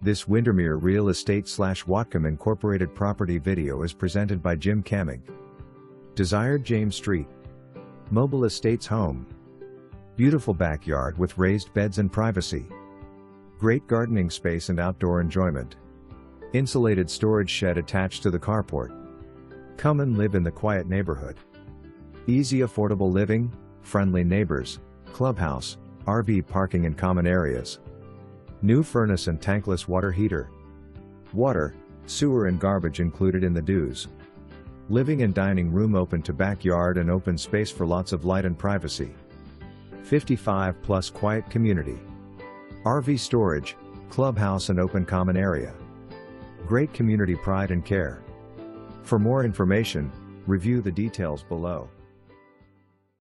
This Windermere Real Estate / Whatcom Incorporated property video is presented by Jim Kaemingk. Desired James Street. Mobile Estates home. Beautiful backyard with raised beds and privacy. Great gardening space and outdoor enjoyment. Insulated storage shed attached to the carport. Come and live in the quiet neighborhood. Easy affordable living, friendly neighbors, clubhouse, RV parking and common areas. New furnace and tankless water heater. Water, sewer and garbage included in the dues. Living and dining room open to backyard and open space for lots of light and privacy. 55+ quiet community. RV storage, clubhouse and open common area. Great community pride and care. For more information, review the details below.